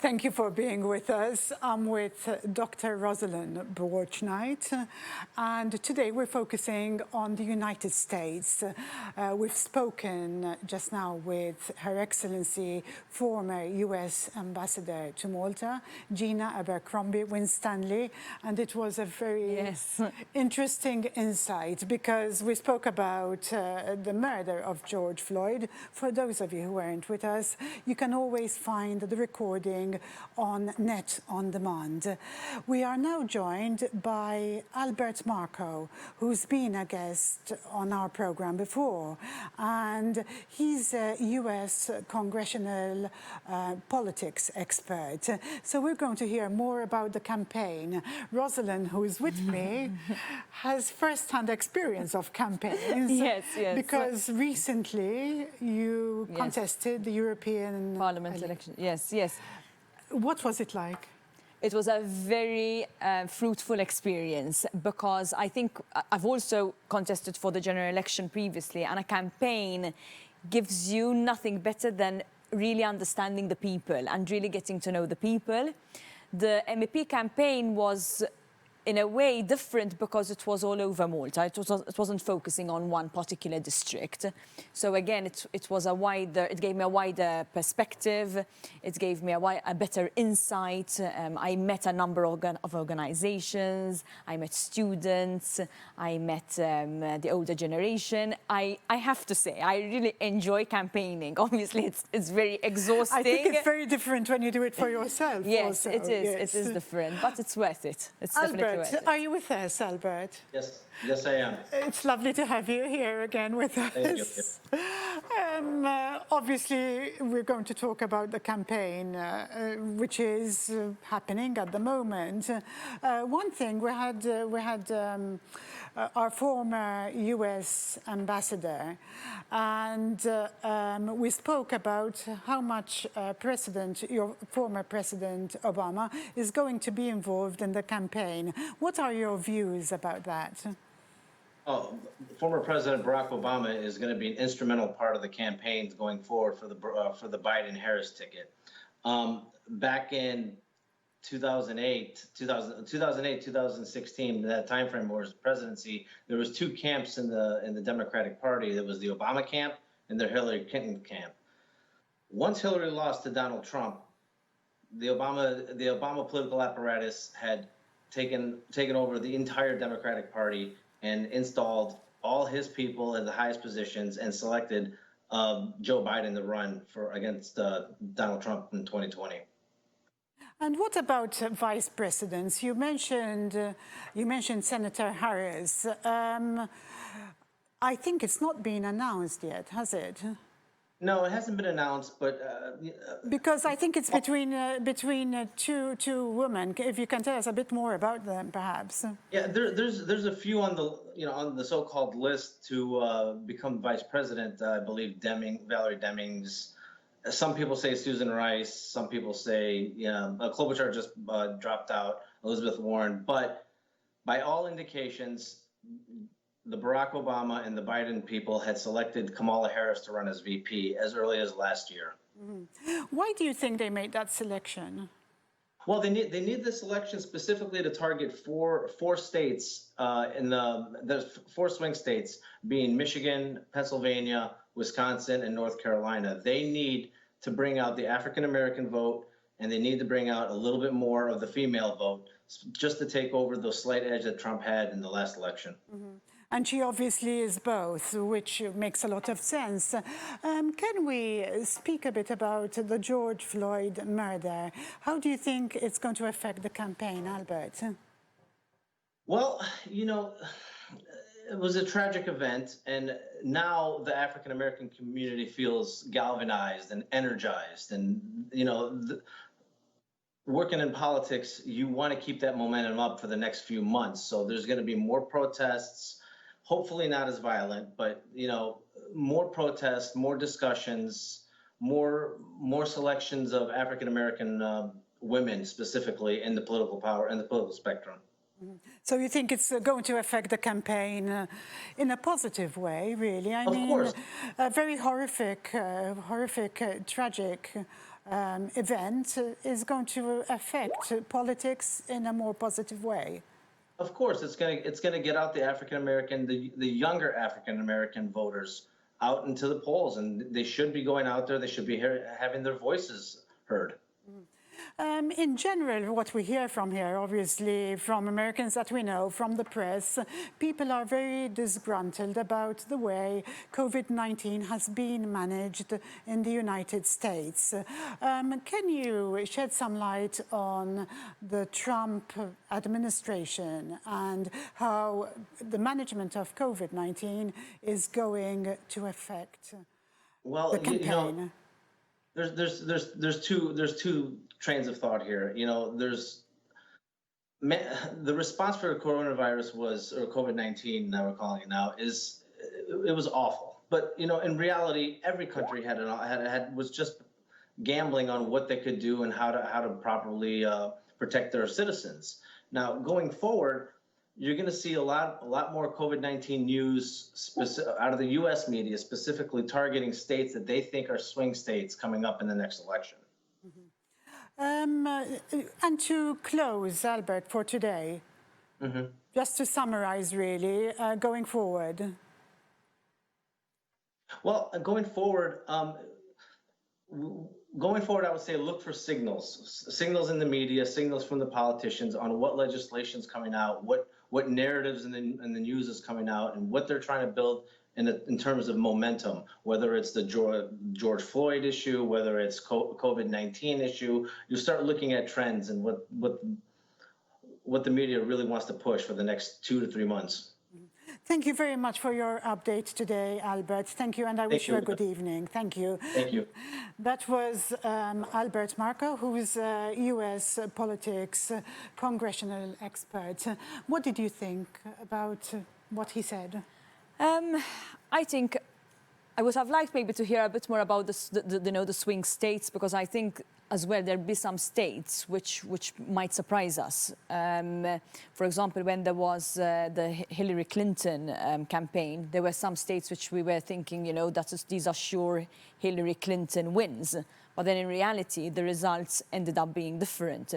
Thank you for being with us. I'm with Dr. Roselyn Borg Knight, and today we're focusing on the United States. We've spoken just now with Her Excellency, former U.S. Ambassador to Malta, Gina Abercrombie Winstanley, and it was a very interesting insight because we spoke about the murder of George Floyd. For those of you who weren't with us, you can always find the recording on net on demand. We are now joined by Albert Marco, who's been a guest on our program before, and he's a US congressional politics expert. So we're going to hear more about the campaign. Roselyn, who is with me, has first-hand experience of campaigns. Yes. Because recently you contested the European Parliament election. Yes. What was it like? It was a very fruitful experience because I think I've also contested for the general election previously, and a campaign gives you nothing better than really understanding the people and really getting to know the people. The MEP campaign was in a way different because it was all over Malta. It wasn't focusing on one particular district. So again, it gave me a wider perspective. It gave me a better insight. I met a number of organizations. I met students. I met the older generation. I have to say, I really enjoy campaigning. Obviously, it's very exhausting. I think it's very different when you do it for yourself. Yes, also. it is. Yes. It is different, but it's worth it. It's definitely worth it. Are you with us, Albert? Yes, I am. It's lovely to have you here again with us. Thank you. Obviously, we're going to talk about the campaign, which is happening at the moment. One thing, we had our former U.S. ambassador, and we spoke about how much your former President Obama is going to be involved in the campaign. What are your views about that? Former President Barack Obama is going to be an instrumental part of the campaigns going forward for the Biden-Harris ticket. Back in 2008, 2016, that time frame where his presidency, there was two camps in the Democratic Party. There was the Obama camp and the Hillary Clinton camp. Once Hillary lost to Donald Trump, the Obama political apparatus had taken over the entire Democratic Party and installed all his people in the highest positions and selected Joe Biden to run against Donald Trump in 2020. And what about vice presidents? You mentioned Senator Harris. I think it's not been announced yet, has it? No, it hasn't been announced, but because I think it's between two women. If you can tell us a bit more about them, perhaps. Yeah, there's a few on the so-called list to become vice president. I believe Valerie Demings. Some people say Susan Rice. Some people say Klobuchar just dropped out. Elizabeth Warren. But by all indications, the Barack Obama and the Biden people had selected Kamala Harris to run as VP as early as last year. Mm-hmm. Why do you think they made that selection? Well, they need the selection specifically to target four states the four swing states, being Michigan, Pennsylvania, Wisconsin, and North Carolina. They need to bring out the African American vote, and they need to bring out a little bit more of the female vote, just to take over the slight edge that Trump had in the last election. Mm-hmm. And she obviously is both, which makes a lot of sense. Can we speak a bit about the George Floyd murder? How do you think it's going to affect the campaign, Albert? Well, it was a tragic event, and now the African American community feels galvanized and energized. And, working in politics, you want to keep that momentum up for the next few months. So there's going to be more protests. Hopefully not as violent, but more protests, more discussions, more selections of African American women specifically in the political power and the political spectrum. So you think it's going to affect the campaign in a positive way, really? I mean, of course. A very horrific, tragic event is going to affect politics in a more positive way. Of course, it's gonna get out the African American, the younger African American voters out into the polls, and they should be going out there. They should be having their voices heard. In general, what we hear from here, obviously, from Americans that we know, from the press, people are very disgruntled about the way COVID-19 has been managed in the United States. Can you shed some light on the Trump administration and how the management of COVID-19 is going to affect the campaign? There's two trains of thought here. There's the response for coronavirus or COVID-19, now we're calling it now, it was awful. But in reality, every country was just gambling on what they could do and how to properly protect their citizens. Now, going forward, you're going to see a lot more COVID-19 news out of the U.S. media, specifically targeting states that they think are swing states coming up in the next election. And to close, Albert, for today, just to summarize, really, going forward. Well, going forward, I would say look for signals in the media, signals from the politicians on what legislation's coming out, what narratives in the news is coming out, and what they're trying to build in terms of momentum, whether it's the George Floyd issue, whether it's COVID-19 issue. You start looking at trends and what the media really wants to push for the next 2 to 3 months. Thank you very much for your update today, Albert. Thank you, and I wish you a good evening. Thank you. Thank you. That was Albert Marco, who is a U.S. politics congressional expert. What did you think about what he said? I think I would have liked maybe to hear a bit more about the swing states, because I think as well there'll be some states which might surprise us. For example, when there was the Hillary Clinton campaign, there were some states which we were thinking, these are sure Hillary Clinton wins. But then in reality, the results ended up being different.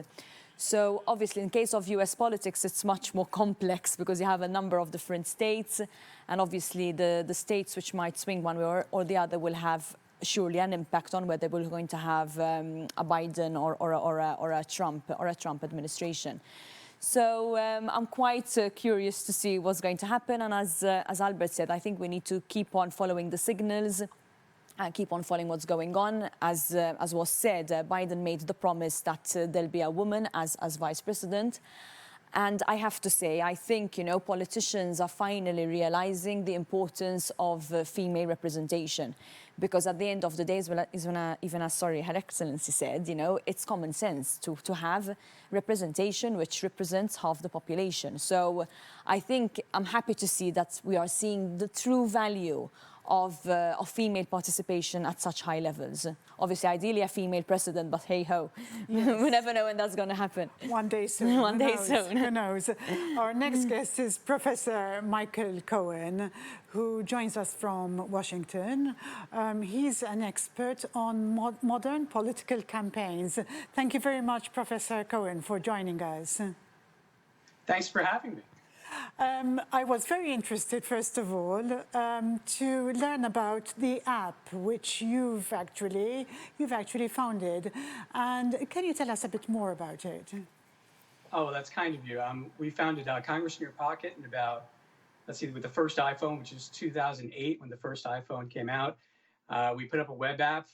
So obviously, in case of US politics, it's much more complex because you have a number of different states. And obviously, the states which might swing one way or the other will have surely an impact on whether we're going to have a Biden or a Trump administration. So I'm quite curious to see what's going to happen. And as Albert said, I think we need to keep on following the signals and keep on following what's going on. As was said, Biden made the promise that there'll be a woman as vice president. And I have to say, I think, politicians are finally realizing the importance of female representation. Because at the end of the day, even as Her Excellency said, it's common sense to have representation which represents half the population. So I think I'm happy to see that we are seeing the true value of female participation at such high levels. Obviously, ideally a female president, but hey-ho, yes. We never know when that's going to happen. One day soon. One day soon. Who knows? Our next guest is Professor Michael Cohen, who joins us from Washington. He's an expert on modern political campaigns. Thank you very much, Professor Cohen, for joining us. Thanks for having me. I was very interested, first of all, to learn about the app which you've actually founded. And can you tell us a bit more about it? Oh, that's kind of you. We founded Congress in Your Pocket in about, let's see, with the first iPhone, which is 2008, when the first iPhone came out. We put up a web app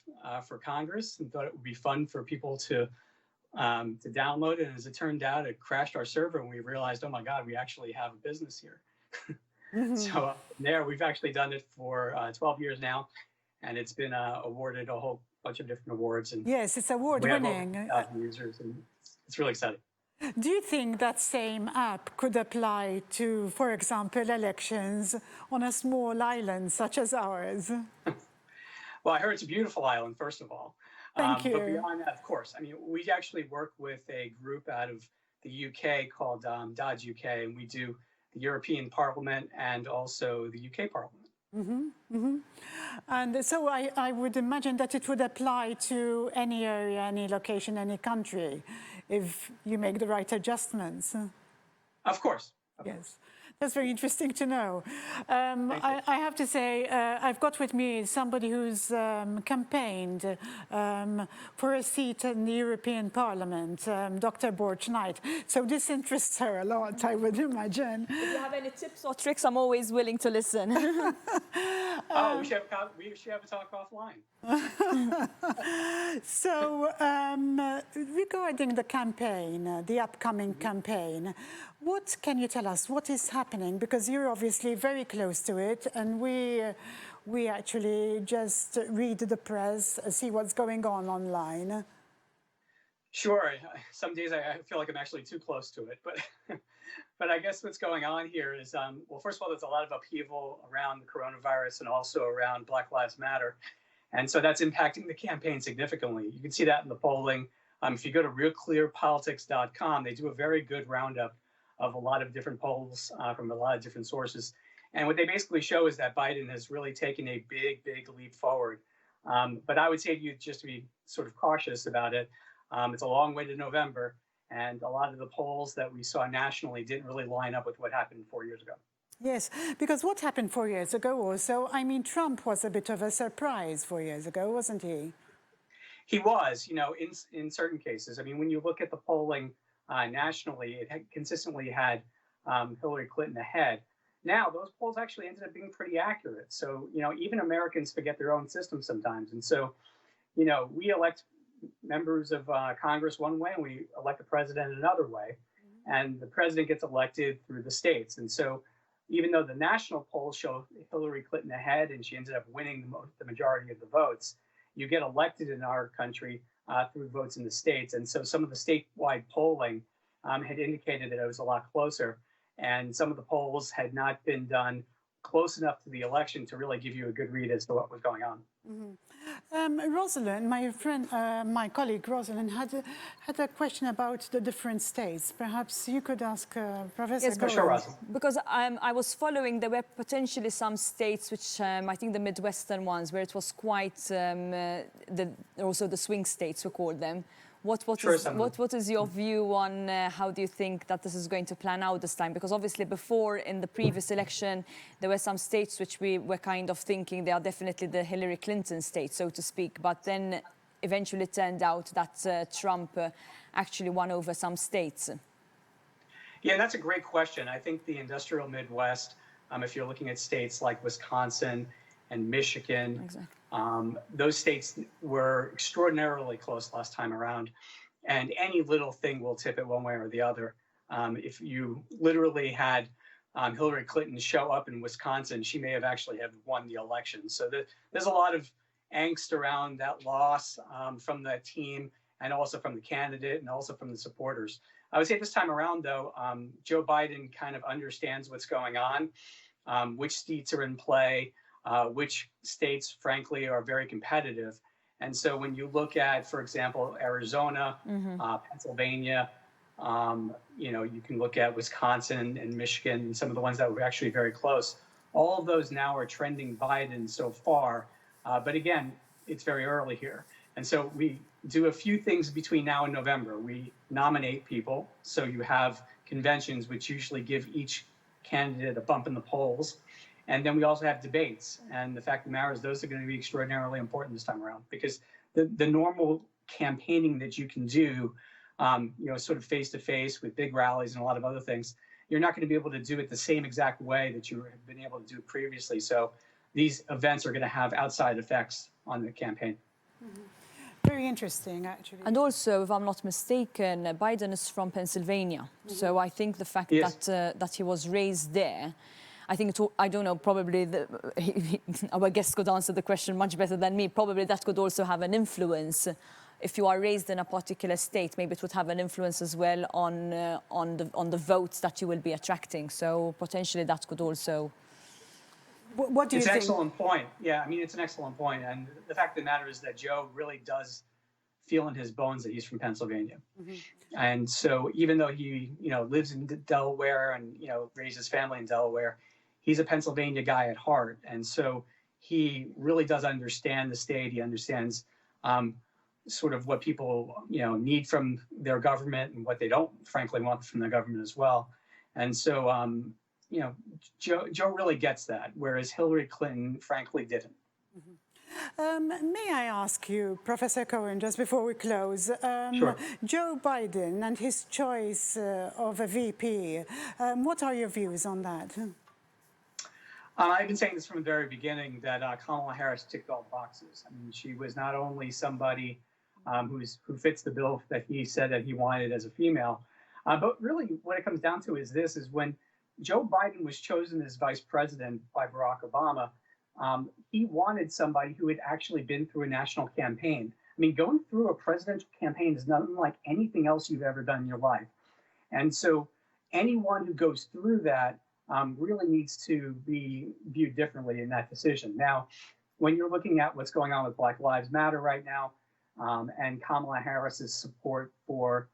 for Congress and thought it would be fun for people to download it. And as it turned out, it crashed our server and we realized, oh my God, we actually have a business here. So there, we've actually done it for 12 years now, and it's been awarded a whole bunch of different awards. And yes, it's award-winning. Users, and it's really exciting. Do you think that same app could apply to, for example, elections on a small island such as ours? Well, I heard it's a beautiful island, first of all. Thank you. But beyond that, of course, I mean, we actually work with a group out of the UK called Dodge UK, and we do the European Parliament and also the UK Parliament. And so I would imagine that it would apply to any area, any location, any country, if you make the right adjustments. Of course. Yes, that's very interesting to know. Thank you. I have to say, I've got with me somebody who's campaigned for a seat in the European Parliament, Dr. Borg Knight. So this interests her a lot, I would imagine. If you have any tips or tricks, I'm always willing to listen. We should have a talk offline. So regarding the campaign, the upcoming campaign, what can you tell us? What is happening? Because you're obviously very close to it, and we actually just read the press, see what's going on online. Sure. Some days I feel like I'm actually too close to it, but I guess what's going on here is, well, first of all, there's a lot of upheaval around the coronavirus and also around Black Lives Matter. And so that's impacting the campaign significantly. You can see that in the polling. If you go to realclearpolitics.com, they do a very good roundup of a lot of different polls from a lot of different sources. And what they basically show is that Biden has really taken a big, big leap forward. But I would say to you just to be sort of cautious about it. It's a long way to November. And a lot of the polls that we saw nationally didn't really line up with what happened 4 years ago. Yes, because what happened 4 years ago also, I mean, Trump was a bit of a surprise 4 years ago, wasn't he? He was, in certain cases. I mean, when you look at the polling nationally, it had consistently had Hillary Clinton ahead. Now, those polls actually ended up being pretty accurate. So, even Americans forget their own system sometimes. And so, we elect members of Congress one way and we elect the president another way. And the president gets elected through the states. And so, even though the national polls show Hillary Clinton ahead and she ended up winning the majority of the votes, you get elected in our country through votes in the states. And so some of the statewide polling had indicated that it was a lot closer. And some of the polls had not been done close enough to the election to really give you a good read as to what was going on. Roselyn, my friend, my colleague Roselyn had a question about the different states. Perhaps you could ask Professor Yes, Cohen. Sure, Roselyn. Because I was following, there were potentially some states, which I think the Midwestern ones, where it was quite, also the swing states, we call them. What is your view on how do you think that this is going to plan out this time? Because obviously before, in the previous election, there were some states which we were kind of thinking they are definitely the Hillary Clinton states, so to speak. But then eventually it turned out that Trump actually won over some states. Yeah, that's a great question. I think the industrial Midwest, if you're looking at states like Wisconsin and Michigan, Exactly. Those states were extraordinarily close last time around, and any little thing will tip it one way or the other. If you literally had Hillary Clinton show up in Wisconsin, she may have actually have won the election. So there's a lot of angst around that loss from the team and also from the candidate and also from the supporters. I would say this time around, though, Joe Biden kind of understands what's going on, which seats are in play, which states, frankly, are very competitive. And so when you look at, for example, Arizona, Pennsylvania, you can look at Wisconsin and Michigan, and some of the ones that were actually very close. All of those now are trending Biden so far. But again, it's very early here. And so we do a few things between now and November. We nominate people. So you have conventions, which usually give each candidate a bump in the polls. And then we also have debates. And the fact of the matter is those are going to be extraordinarily important this time around, because the normal campaigning that you can do, sort of face-to-face with big rallies and a lot of other things, you're not going to be able to do it the same exact way that you have been able to do previously. So these events are going to have outside effects on the campaign. Very interesting, actually. And also, if I'm not mistaken, Biden is from Pennsylvania. So I think the fact that he was raised there, I think, I don't know, probably our guest could answer the question much better than me. Probably that could also have an influence. If you are raised in a particular state, maybe it would have an influence as well on the votes that you will be attracting. So potentially that could also... What do you think? It's an excellent point. Yeah, I mean, it's an excellent point. And the fact of the matter is that Joe really does feel in his bones that he's from Pennsylvania. And so even though he, lives in Delaware and, raised his family in Delaware, he's a Pennsylvania guy at heart. And so he really does understand the state. He understands sort of what people, need from their government and what they don't, frankly, want from their government as well. And so, Joe really gets that, whereas Hillary Clinton, frankly, didn't. May I ask you, Professor Cohen, just before we close, Sure. Joe Biden and his choice of a VP, what are your views on that? I've been saying this from the very beginning that Kamala Harris ticked all boxes. I mean, she was not only somebody who fits the bill that he said that he wanted as a female, but really what it comes down to is when Joe Biden was chosen as vice president by Barack Obama, he wanted somebody who had actually been through a national campaign. I mean, going through a presidential campaign is nothing like anything else you've ever done in your life. And so anyone who goes through that really needs to be viewed differently in that decision. Now, when you're looking at what's going on with Black Lives Matter right now, and Kamala Harris's support for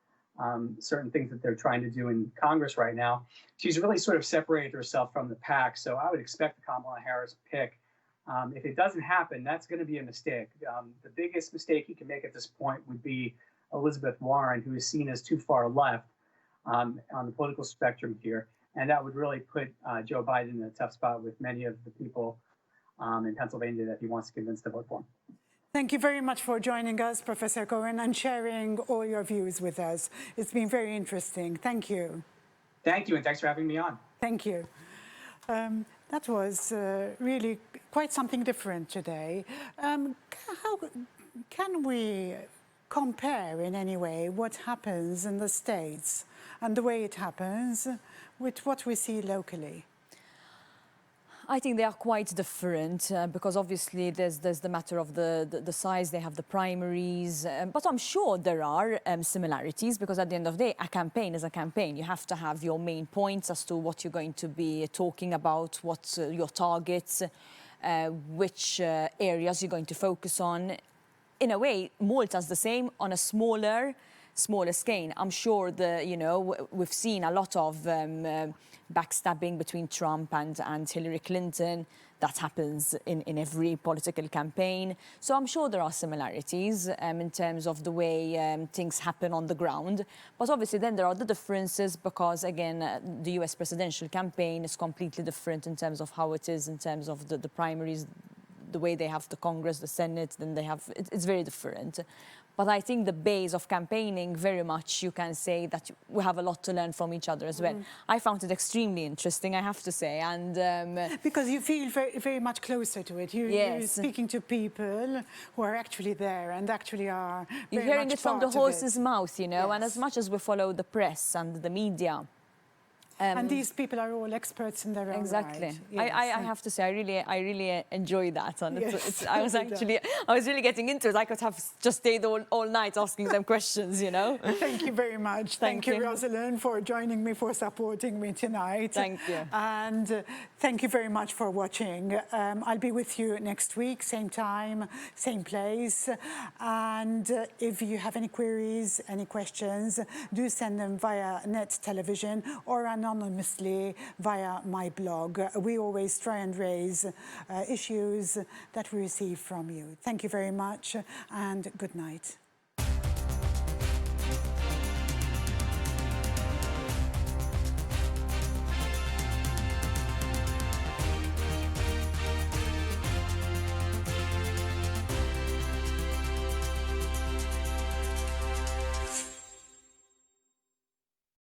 certain things that they're trying to do in Congress right now, she's really sort of separated herself from the pack. So I would expect the Kamala Harris pick. If it doesn't happen, that's going to be a mistake. The biggest mistake he can make at this point would be Elizabeth Warren, who is seen as too far left on the political spectrum here. And that would really put Joe Biden in a tough spot with many of the people in Pennsylvania that he wants to convince to vote for him. Thank you very much for joining us, Professor Cohen, and sharing all your views with us. It's been very interesting. Thank you. Thank you, and thanks for having me on. Thank you. That was really quite something different today. How can we compare in any way what happens in the States and the way it happens with what we see locally? I think they are quite different because obviously there's the matter of the size, they have the primaries, but I'm sure there are similarities because at the end of the day, a campaign is a campaign. You have to have your main points as to what you're going to be talking about, what's your targets, which areas you're going to focus on. In a way, Malta's the same on a smaller scale. I'm sure we've seen a lot of backstabbing between Trump and Hillary Clinton. That happens in every political campaign. So I'm sure there are similarities in terms of the way things happen on the ground. But obviously then there are the differences because, again, the US presidential campaign is completely different in terms of how it is, in terms of the primaries, the way they have the Congress, the Senate, then they have, it's very different. But I think the base of campaigning, very much you can say that we have a lot to learn from each other as well. I found it extremely interesting, I have to say. And because you feel very, very much closer to it. You're speaking to people who are actually there and actually are very You're hearing it from the horse's mouth, Yes. and as much as we follow the press and the media, and these people are all experts in their own exactly. right. Yes. I have to say, I really enjoy that, and Yes, I was really getting into it. I could have just stayed all night asking them questions, Thank you very much. Thank you, Roselyn, for joining me, for supporting me tonight. Thank you. And thank you very much for watching. I'll be with you next week, same time, same place. And if you have any queries, any questions, do send them via net television or anonymously via my blog. We always try and raise issues that we receive from you. Thank you very much and good night.